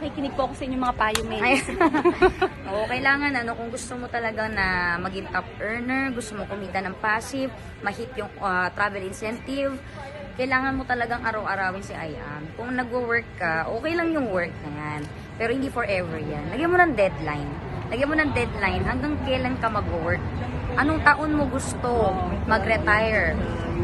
nakikinig po ako sa inyong mga payo, men. Oo, kailangan kung gusto mo talaga na maging top earner, gusto mo kumita ng passive, ma-hit yung travel incentive, kailangan mo talagang araw-arawin si IAM. Kung nagwo-work ka, okay lang yung work na yan. Pero hindi forever yan. Lagyan mo ng deadline. Lagyan mo ng deadline hanggang kailan ka mag-work. Anong taon mo gusto mag-retire?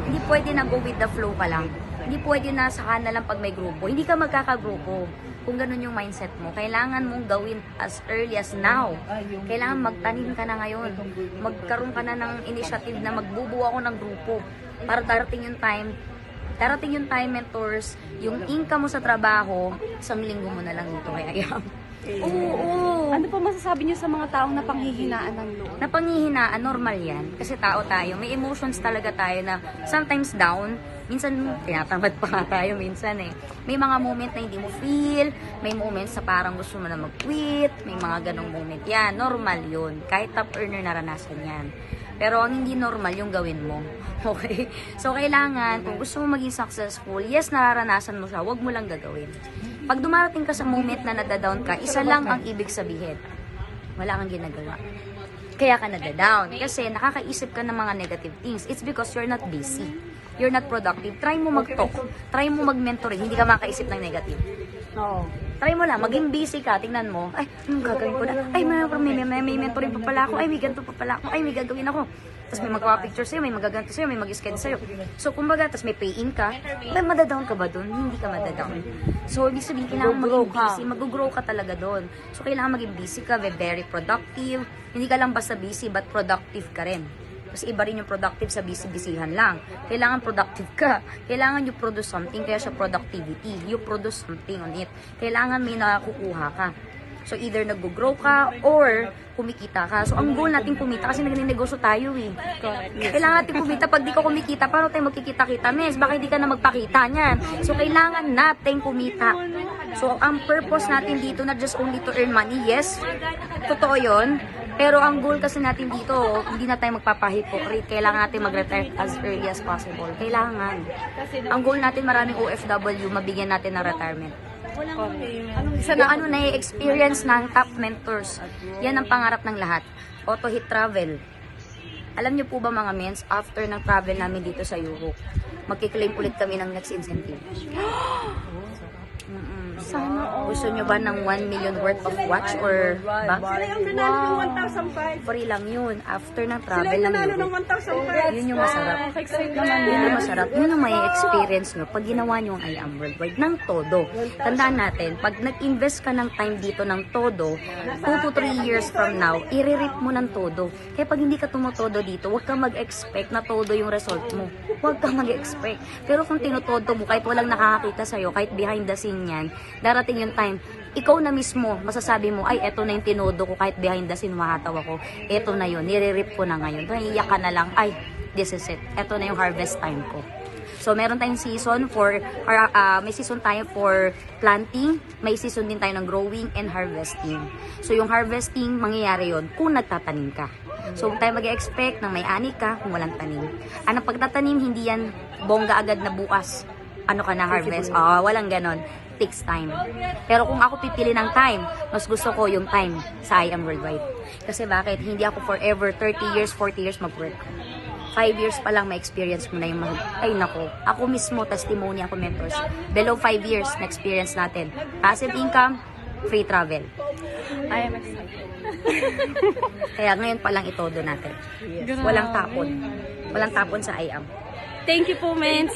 Hindi pwede na go with the flow ka lang. Hindi pwede na saka na lang pag may grupo. Hindi ka magkakagrupo. Kung ganun yung mindset mo, kailangan mong gawin as early as now. Kailangan magtanim ka na ngayon. Magkaroon ka na ng initiative na magbubuo ako ng grupo. Para darating yung time, mentors, yung income mo sa trabaho, 1 linggo mo na lang ito kay IAM. Oo. Ano po masasabi niyo sa mga taong napanghihinaan ng loob? Napanghihinaan, normal yan. Kasi tao tayo. May emotions talaga tayo na sometimes down. Minsan, tinatamad pa nga tayo minsan eh. May mga moment na hindi mo feel. May moments na parang gusto mo na mag-quit. May mga ganong moment. Yan, normal yun. Kahit top earner naranasan yan. Pero ang hindi normal yung gawin mo. Okay? So, kailangan, kung gusto mo maging successful, yes, nararanasan mo siya, wag mo lang gagawin. Pag dumarating ka sa moment na nadadown ka, isa lang ang ibig sabihin. Wala kang ginagawa. Kaya ka nadadown. Kasi nakakaisip ka ng mga negative things. It's because you're not busy. You're not productive. Try mo mag-talk. Try mo mag-mentoring. Hindi ka makaisip ng negative. Oo. Try mo lang, maging busy ka, tingnan mo, ay, anong gagawin ko na? Ay, may mentoring pa pala ako, ay, may ganito pa pala ako, ay, may gagawin ako. Tapos may magpa-picture sa'yo, may magaganto sa'yo, may mag-schedule sa'yo. So, kumbaga, tapos may pay-in ka, ay, madadown ka ba doon? Hindi ka madadown. So, ibig sabihin, kailangan maging busy, mag-grow ka talaga doon. So, kailangan maging busy ka, very productive. Hindi ka lang basta busy, but productive ka rin. Kasi iba rin yung productive sa busy-busyhan lang. Kailangan productive ka. Kailangan you produce something, kaya siya productivity. You produce something on it. Kailangan may nakukuha ka. So either nag-grow ka or kumikita ka. So ang goal natin kumita kasi nagninegosyo tayo eh. Kailangan natin kumita. Pag di ka kumikita, paano tayo magkikita-kita, miss? Baka hindi ka na magpakita niyan. So kailangan natin kumita. So ang purpose natin dito, not just only to earn money, yes, totoo yun. Pero ang goal kasi natin dito, hindi na tayo magpapahypocrite. Kailangan natin mag-retire as early as possible. Kailangan. Ang goal natin, maraming OFW, mabigyan natin ng retirement. Kung ano na i-experience ng top mentors. Yan ang pangarap ng lahat. Auto-hit travel. Alam niyo po ba mga mens, after ng travel namin dito sa Europe, magkiklaim ulit kami ng next incentive. Sana all. Gusto nyo ba ng 1 million worth of watch or bag? Sila yung nanalo ng 1,500. Free lang yun. After ng travel Sila yung ng nanalo ng Europe. 1,500. Yun yung masarap. Excited naman Yun yung masarap. Yun yung may experience nyo pag ginawa nyo ang IAM Worldwide ng todo. Tandaan natin, pag nag-invest ka ng time dito ng todo, 2 to 3 years from now, i-rip mo ng todo. Kaya pag hindi ka tumotodo dito, huwag kang mag-expect na todo yung result mo. Huwag kang mag-expect. Pero kung tinutodo mo, kahit walang nakakakita sa'yo, kahit behind the scene yan, darating yung time, ikaw na mismo, masasabi mo, ay, eto na yung tinodo ko, kahit behind the scene, mahataw ako. Eto na yun, nire-rip ko na ngayon. Naiiyak ka na lang, ay, this is it. Eto na yung harvest time ko. So, meron tayong season for, may season tayo for planting, may season din tayo ng growing and harvesting. So, yung harvesting, mangyayari yon kung nagtatanim ka. So, huwag tayo mag-expect na may ani ka kung walang tanim. Ang pagtatanim, hindi yan bongga agad na bukas. Ano ka na harvest? Walang ganon. Takes time. Pero kung ako pipili ng time, mas gusto ko yung time sa IAM Worldwide. Kasi bakit? Hindi ako forever 30 years, 40 years mag-work. 5 years pa lang may experience mo na yung ay nako. Ako mismo, testimony ako mentors. Below 5 years na experience natin. Passive income, free travel. I am excited. Kaya ngayon pa lang itodo natin. Walang tapon. Walang tapon sa IAM. Thank you po, men.